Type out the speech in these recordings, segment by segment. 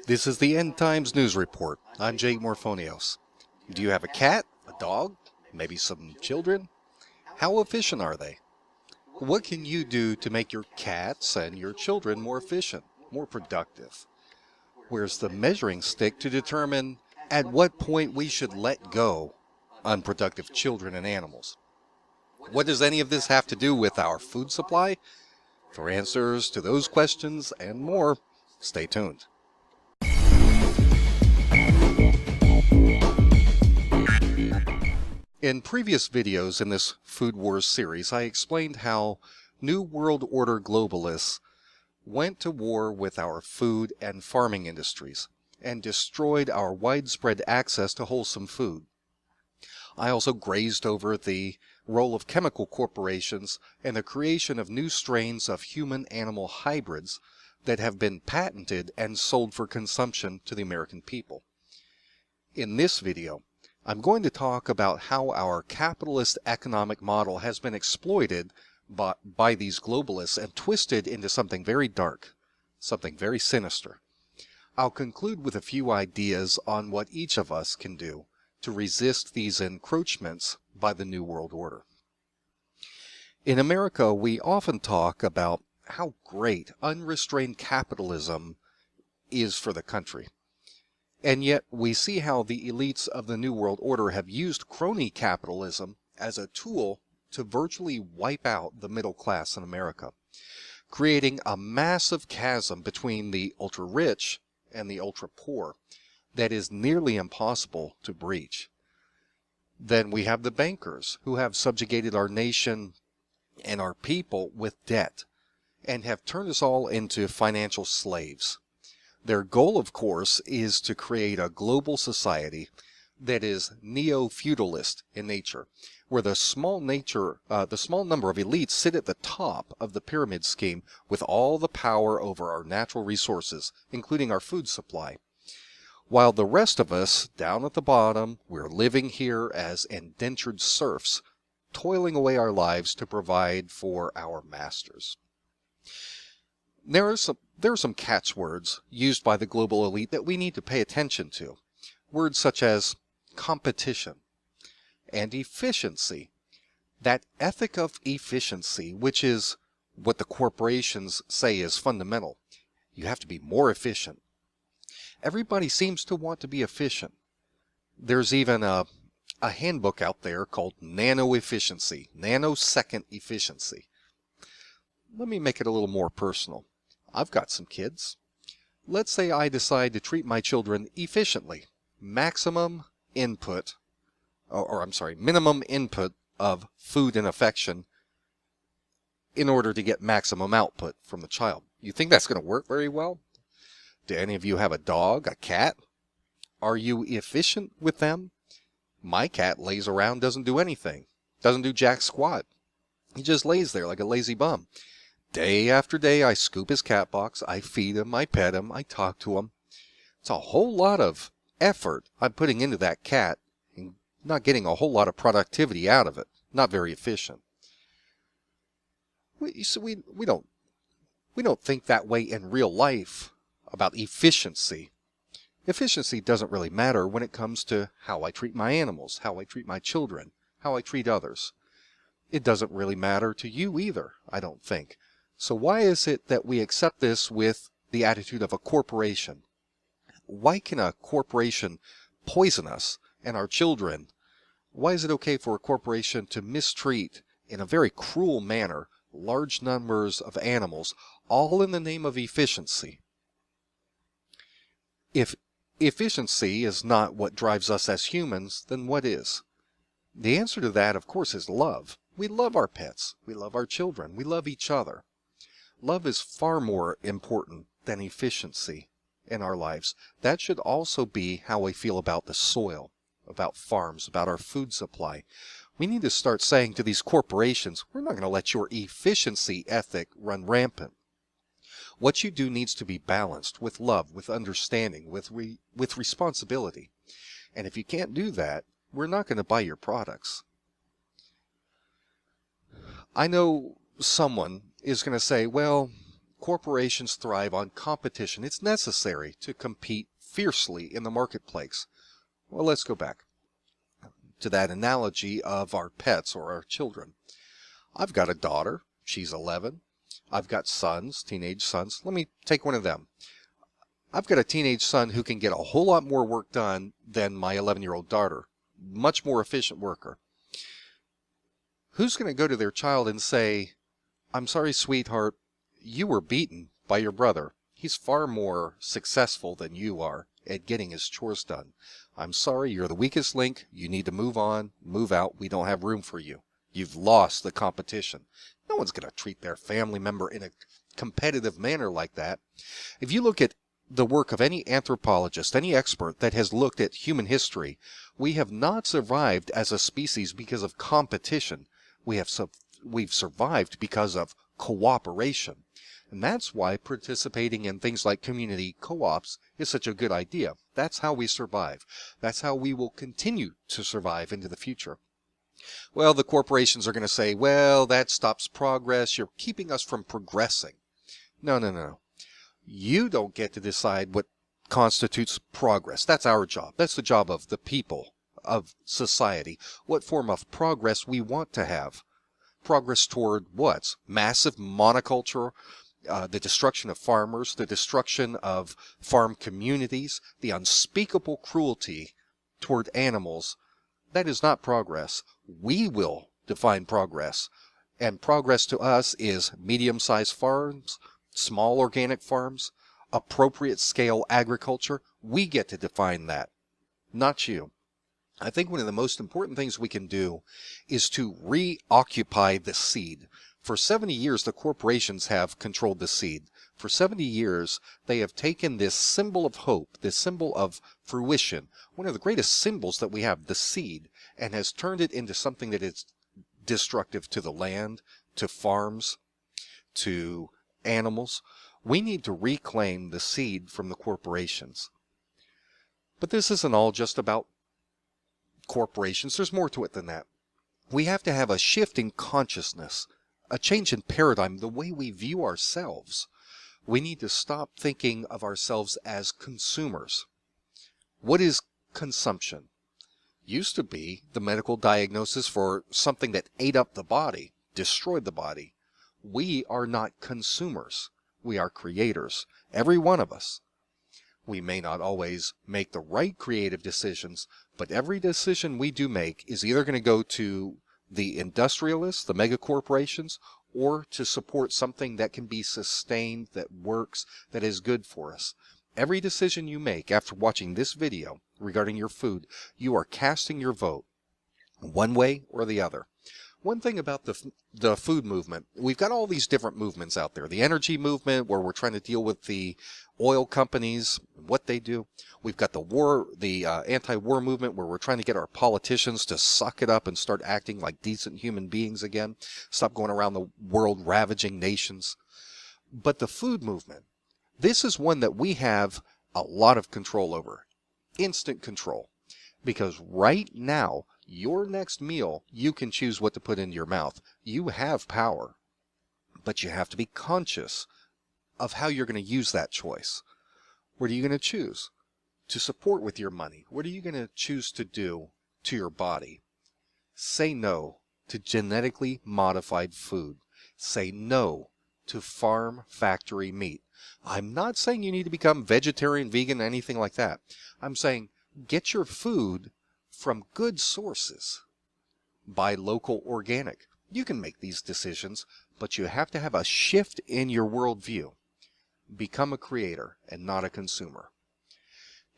This is the End Times News Report. I'm Jake Morphonios. Do you have a cat, a dog, maybe some children? How efficient are they? What can you do to make your cats and your children more efficient, more productive? Where's the measuring stick to determine at what point we should let go unproductive children and animals? What does any of this have to do with our food supply? For answers to those questions and more, stay tuned. In previous videos in this Food Wars series, I explained how New World Order globalists went to war with our food and farming industries and destroyed our widespread access to wholesome food. I also grazed over the role of chemical corporations and the creation of new strains of human-animal hybrids that have been patented and sold for consumption to the American people. In this video, I'm going to talk about how our capitalist economic model has been exploited by these globalists and twisted into something very dark, something very sinister. I'll conclude with a few ideas on what each of us can do to resist these encroachments by the New World Order. In America, we often talk about how great unrestrained capitalism is for the country. And yet we see how the elites of the New World Order have used crony capitalism as a tool to virtually wipe out the middle class in America, creating a massive chasm between the ultra-rich and the ultra-poor that is nearly impossible to breach. Then we have the bankers who have subjugated our nation and our people with debt and have turned us all into financial slaves. Their goal, of course, is to create a global society that is neo-feudalist in nature, where the small number of elites sit at the top of the pyramid scheme with all the power over our natural resources, including our food supply. While the rest of us, down at the bottom, we're living here as indentured serfs, toiling away our lives to provide for our masters. There are some catchwords used by the global elite that we need to pay attention to. Words such as competition and efficiency. That ethic of efficiency, which is what the corporations say is fundamental. You have to be more efficient. Everybody seems to want to be efficient. There's even a handbook out there called nano efficiency, nanosecond efficiency. Let me make it a little more personal. I've got some kids. Let's say I decide to treat my children efficiently. Minimum input of food and affection in order to get maximum output from the child. You think that's going to work very well? Do any of you have a dog, a cat? Are you efficient with them? My cat lays around, doesn't do anything. Doesn't do jack squat. He just lays there like a lazy bum. Day after day, I scoop his cat box, I feed him, I pet him, I talk to him. It's a whole lot of effort I'm putting into that cat and not getting a whole lot of productivity out of it. Not very efficient. We don't think that way in real life about efficiency. Efficiency doesn't really matter when it comes to how I treat my animals, how I treat my children, how I treat others. It doesn't really matter to you either, I don't think. So why is it that we accept this with the attitude of a corporation? Why can a corporation poison us and our children? Why is it okay for a corporation to mistreat in a very cruel manner large numbers of animals, all in the name of efficiency? If efficiency is not what drives us as humans, then what is? The answer to that, of course, is love. We love our pets. We love our children. We love each other. Love is far more important than efficiency in our lives. That should also be how we feel about the soil, about farms, about our food supply. We need to start saying to these corporations, we're not going to let your efficiency ethic run rampant. What you do needs to be balanced with love, with understanding, with responsibility. And if you can't do that, we're not going to buy your products. I know someone is going to say, well, Corporations thrive on competition. It's necessary to compete fiercely in the marketplace. Well, let's go back to that analogy of our pets or our children. I've got a daughter. She's 11. I've got sons, teenage sons. Let me take one of them. I've got a teenage son who can get a whole lot more work done than my 11-year-old daughter. Much more efficient worker. Who's going to go to their child and say, I'm sorry, sweetheart, you were beaten by your brother. He's far more successful than you are at getting his chores done. I'm sorry, you're the weakest link. You need to move on, move out. We don't have room for you. You've lost the competition. No one's going to treat their family member in a competitive manner like that. If you look at the work of any anthropologist, any expert that has looked at human history, we have not survived as a species because of competition. We've survived because of cooperation. And that's why participating in things like community co-ops is such a good idea. That's how we survive. That's how we will continue to survive into the future. Well, the corporations are going to say, well, that stops progress. You're keeping us from progressing. No, no, no. You don't get to decide what constitutes progress. That's our job. That's the job of the people, of society. What form of progress we want to have. Progress toward what? Massive monoculture, the destruction of farmers, the destruction of farm communities, the unspeakable cruelty toward animals. That is not progress. We will define progress. And progress to us is medium-sized farms, small organic farms, appropriate scale agriculture. We get to define that, not you. I think one of the most important things we can do is to reoccupy the seed. For 70 years, the corporations have controlled the seed. For 70 years, they have taken this symbol of hope, this symbol of fruition, one of the greatest symbols that we have, the seed, and has turned it into something that is destructive to the land, to farms, to animals. We need to reclaim the seed from the corporations. But this isn't all just about corporations. There's more to it than that. We have to have a shift in consciousness, a change in paradigm, the way we view ourselves. We need to stop thinking of ourselves as consumers. What is consumption? Used to be the medical diagnosis for something that ate up the body, destroyed the body. We are not consumers. We are creators, every one of us. We may not always make the right creative decisions, but every decision we do make is either going to go to the industrialists, the mega corporations, or to support something that can be sustained, that works, that is good for us. Every decision you make after watching this video regarding your food, you are casting your vote one way or the other. One thing about the food movement, we've got all these different movements out there. The energy movement, where we're trying to deal with the oil companies, what they do. We've got the anti-war movement, where we're trying to get our politicians to suck it up and start acting like decent human beings again. Stop going around the world ravaging nations. But the food movement, this is one that we have a lot of control over. Instant control. Because right now, your next meal, you can choose what to put into your mouth. You have power, but you have to be conscious of how you're going to use that choice. What are you going to choose to support with your money? What are you going to choose to do to your body? Say no to genetically modified food. Say no to farm factory meat. I'm not saying you need to become vegetarian, vegan, anything like that. I'm saying get your food from good sources. Buy local organic. You can make these decisions, but you have to have a shift in your worldview. Become a creator and not a consumer.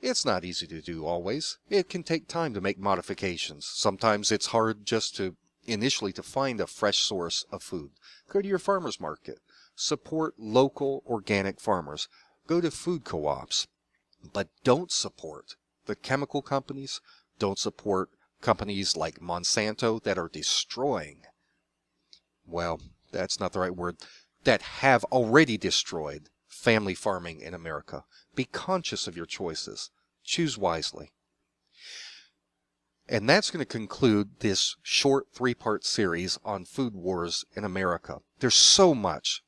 It's not easy to do always. It can take time to make modifications. Sometimes it's hard just to initially to find a fresh source of food. Go to your farmer's market. Support local organic farmers. Go to food co-ops. But don't support the chemical companies. Don't support companies like Monsanto that are destroying, well, that's not the right word, that have already destroyed family farming in America. Be conscious of your choices. Choose wisely. And that's going to conclude this short 3-part series on food wars in America. There's so much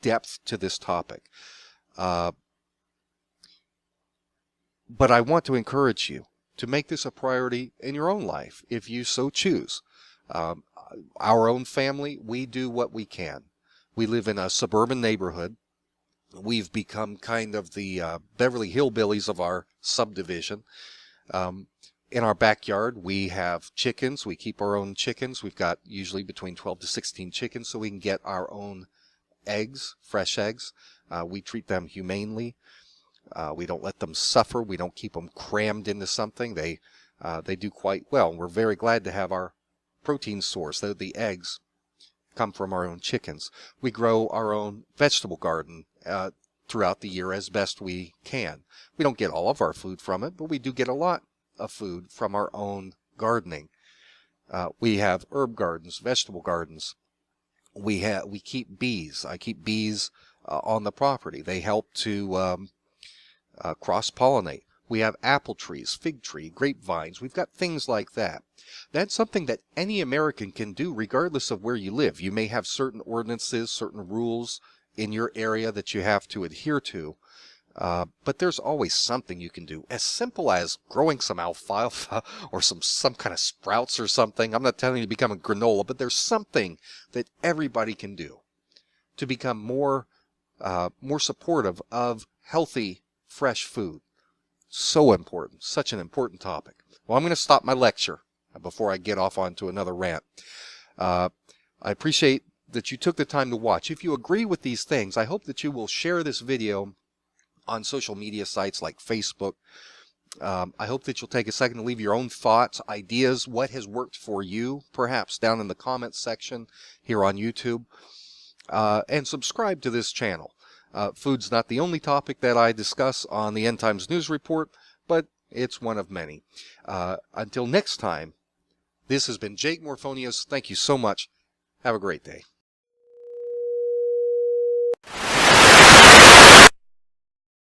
depth to this topic. But I want to encourage you to make this a priority in your own life, if you so choose. Our own family, we do what we can. We live in a suburban neighborhood. We've become kind of the Beverly Hillbillies of our subdivision. In our backyard, we have chickens. We keep our own chickens. We've got usually between 12 to 16 chickens, so we can get our own eggs, fresh eggs. We treat them humanely. We don't let them suffer. We don't keep them crammed into something. They do quite well. We're very glad to have our protein source. The eggs come from our own chickens. We grow our own vegetable garden throughout the year as best we can. We don't get all of our food from it, but we do get a lot of food from our own gardening. We have herb gardens, vegetable gardens. We keep bees. I keep bees on the property. They help to cross-pollinate. We have apple trees, fig tree, grapevines. We've got things like that. That's something that any American can do regardless of where you live. You may have certain ordinances, certain rules in your area that you have to adhere to. But there's always something you can do, as simple as growing some alfalfa or some kind of sprouts or something. I'm not telling you to become a granola, but there's something that everybody can do to become more supportive of healthy, fresh food. So important, such an important topic. Well, I'm going to stop my lecture before I get off onto another rant. I appreciate that you took the time to watch. If you agree with these things, I hope that you will share this video on social media sites like Facebook. I hope that you'll take a second to leave your own thoughts, ideas, what has worked for you, perhaps down in the comments section here on YouTube. And subscribe to this channel. Food's not the only topic that I discuss on the End Times News Report, but it's one of many. Until next time, this has been Jake Morphonius. Thank you so much. Have a great day.